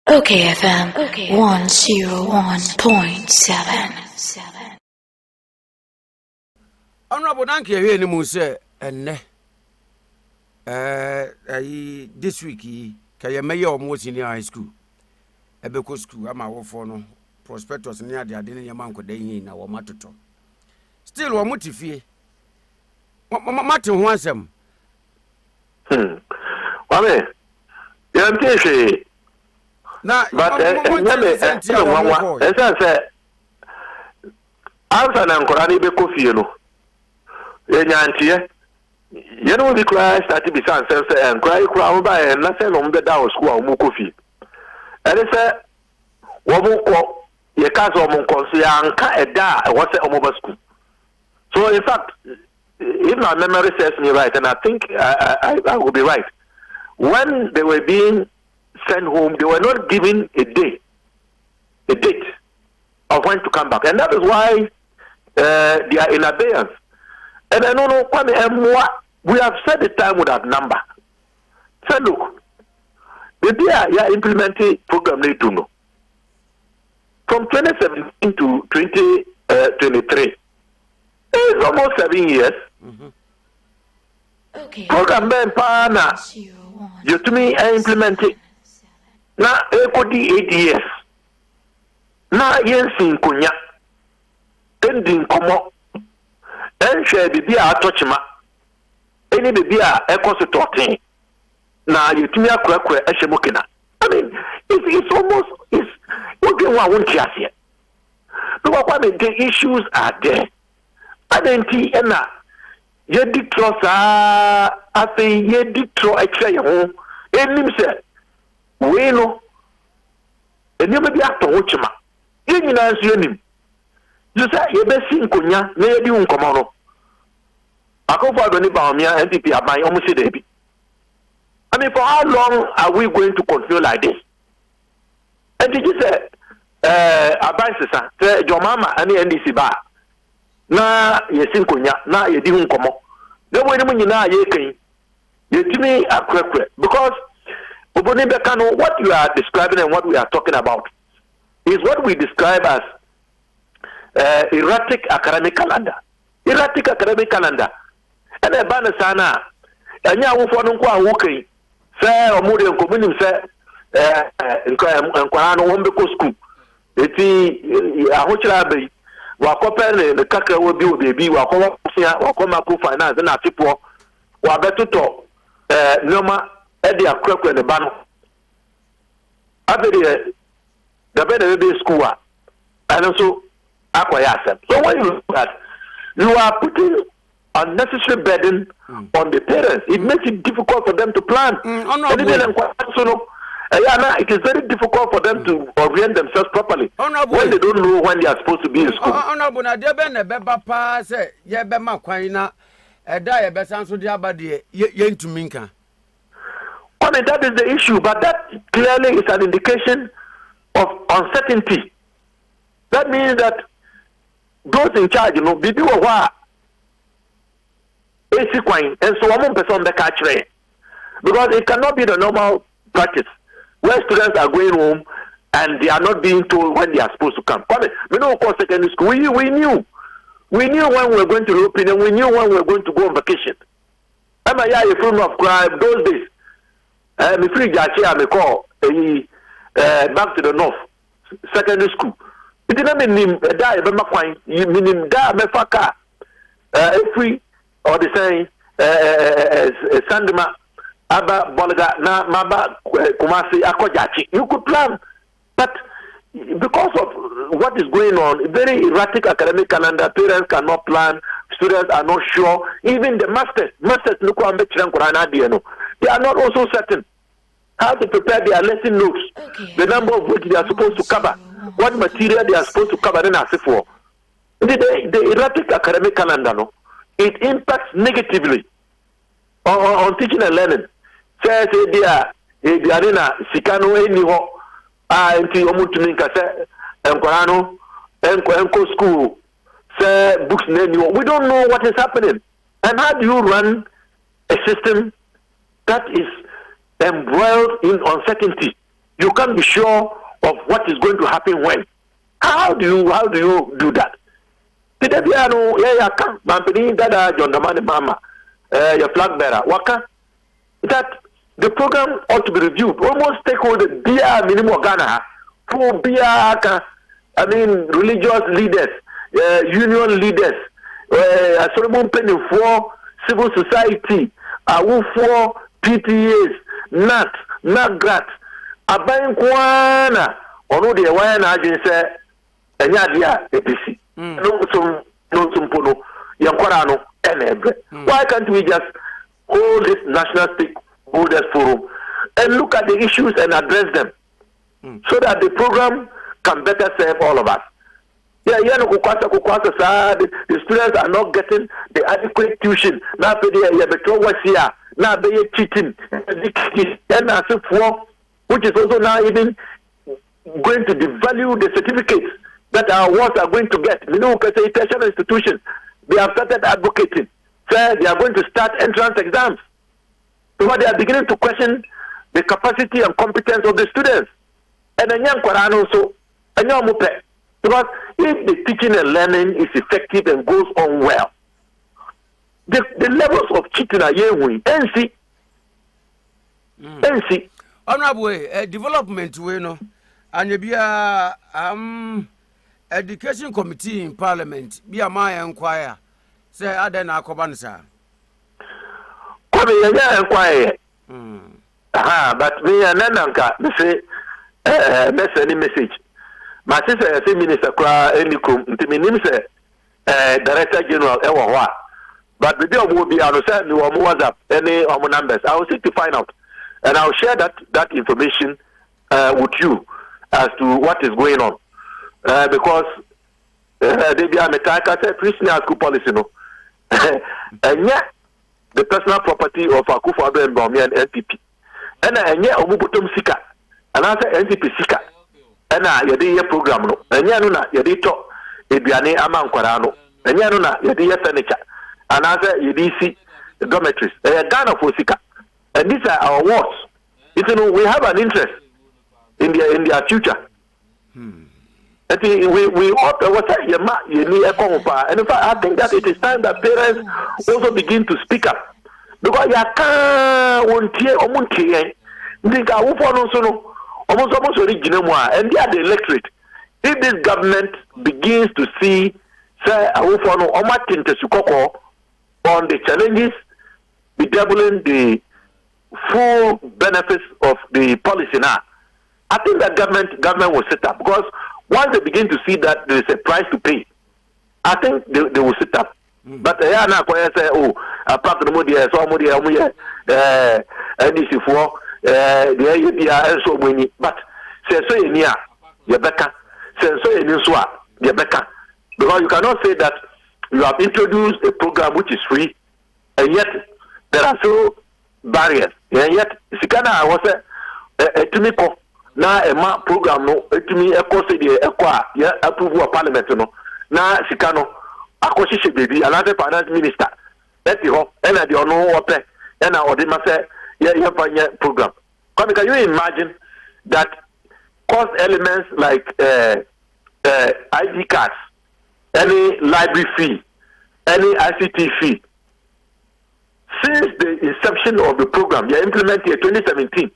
OKFM 101.7. Honorable Nanki here ni mu say enne this week kaya mayor omo senior high school ebeko school ama wofo no prospectus ni ade ne yema nkoda yin na wo matoto still wo mutifie mate ho asem Wame yamtese na but answer na nkora ni be kofie no enyantie you know the class start to be sense and cry crowd by and nothing on the down school mu kofie and say wo mu ko ye ka so mu ko so ya nka eda e wo say omo school. So in fact, if my memory serves me right, and I think I will be right, when they were being sent home, they were not given a date of when to come back, and that is why they are in abeyance. And I don't know we have set the time with that number. So look, the day you are implementing program need to know from 2017 to 2023. It's almost 7 years. Program ben pana you to me implement it. Na ekodi 8 years. Na yensin konya. Ending komo. Enhwe bibi a atochima. Eni bibi a ekoso totin. Na yetumi akrakra ehemokena. I mean, it's almost what they want here. Because the issues are there. Adenti ena yedi trosa afi yedi tro ekra ye ho enim se we no enim bi ato ho chima yenyina nso enim you say ye be si nkonya na yedi nkomo no akofo adoni ba omia NPP aban omo se dey bi. I mean, for how long are we going to continue like this? And did you say aban sisa say your mama and NDC ba na yesin konya na yedi hu nkomo de wo ni mu nyina ye kan yetimi akrakra because oboni beka no what you are describing and what we are talking about is what we describe as erratic academic calendar and e ba na sana anya wofo no nko awo kan say omo de nkomunim say nkwara no wo mbeko school eti ahochira abai wakopere le kakra wo bi wo bebi wakofia wakomako finance na tipo wa betoto nyoma e de akrakra ne ba no abede da be na be school a and so akwaya asem. So when you look at, you are putting unnecessary burden on the parents. It makes it difficult for them to plan. It is very difficult for them to orient themselves properly when they don't know when they are supposed to be in school. That is the issue, but that clearly is an indication of uncertainty. That means that those in charge, bibi wo wa esi kwan, and so one person be catch rate, because it cannot be the normal practice where students are going home and they are not being told when they are supposed to come. We know, of course, secondary school. We knew when we were going to Europe, and we knew when we were going to go on vacation. I'm a of crime those days. Me free Jachi, me call back to the north secondary school. It didn't mean him die. But my point, you mean him die? Me faka free or the same Sandema. Aba Bolaga na maba Kumasi Akojachi. You could plan, but because of what is going on, very erratic academic calendar, parents cannot plan, students are not sure. Even the masters they are not also certain how to prepare their lesson notes, the number of which they are supposed to cover, what material they are supposed to cover. Then ask for the erratic academic calendar, it impacts negatively on teaching and learning. Say dia na sikano eni ho enti omutumi nka se enkwara no enko school say books na eni ho. We don't know what is happening, and how do you run a system that is embroiled in uncertainty? you can't be sure of what is going to happen when. How do you do that? Today, yeah, come, Mampini, Dada, John Damani Mama, your flag bearer, Waka. That the program ought to be reviewed. Almost stakeholder, Bia minimum Ghana, for Bia, religious leaders, union leaders, Solomon Penny for civil society, for PTAs, NAGRAT, Abayin Kwana, ono de why na agin say enya dia APC no sumpono yankwara no enebre. Why can't we just hold this national stakeholders forum and look at the issues and address them so that the program can better serve all of us? The students are not getting the adequate tuition. Now they cheating, which is also now even going to devalue the certificates that our awards are going to get. Tertiary institutions, they have started advocating. Say they are going to start entrance exams. So they are beginning to question the capacity and competence of the students. And then also, because if the teaching and learning is effective and goes on well, the levels of cheating are here. NC. Honorable, development we know, and you be a education committee in Parliament. Be a my inquire. Say Adena Kobansa. Come here, inquire. But me and Nananka, me say, any message. My sister, say Minister Kra, any kum, name say, Director General, Ewa. But the deal will be on the side, WhatsApp, any of my numbers. I will seek to find out. And I'll share that information with you as to what is going on. Because they be a metaka say prisoner school policy no. And yet the personal property of Akufo-Addo and Bawumia and NPP. And yet omubutom sika. And I say NPP sika. And yedi ye program no. And yet no na yedi to ebiane ama nkwara no. And yet no na yedi ye furniture. And I say yedi si dormitories. Ghana for sika. And these are our awards. We have an interest in their future. And we ought to and in fact, I think that it is time that parents also begin to speak up. Because you can't and they are the electorate. If this government begins to see on the challenges, bedeviling the full benefits of the policy now, I think that government will sit up, because once they begin to see that there is a price to pay, I think they will sit up. But say, apart from the NDC for the so many, but say so in here, you better say so in this one, you better, because you cannot say that you have introduced a program which is free, and yet there are so barriers. And yet, Sikana was a Timiko, now a map program, no, to me, a course, a approval of parliament, no, now Sikano, a course, baby, another finance minister, that's the hope, and I don't know what, and I would say, yeah, program. Can you imagine that cost elements like ID cards, any library fee, any ICT fee? Since the inception of the program, you implemented in 2017.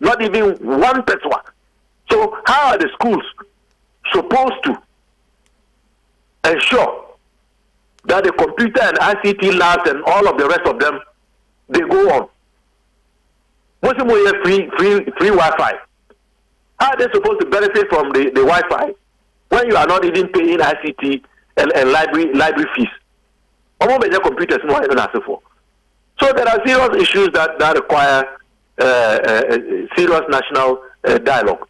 Not even one person. So how are the schools supposed to ensure that the computer and ICT labs and all of the rest of them, they go on? Most of them free Wi-Fi. How are they supposed to benefit from the Wi-Fi when you are not even paying ICT and library fees? Almost major computers no even ask for. So there are serious issues that require serious national dialogue.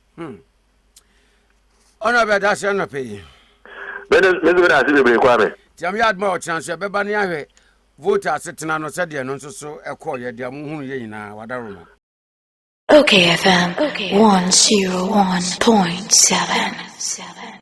Honorable, that's not pay. Jam yard more chance, your Bebania voter sitting on Sadia, no so a call ya dear Moon Yena, Wadaruna. OKFM 101.7.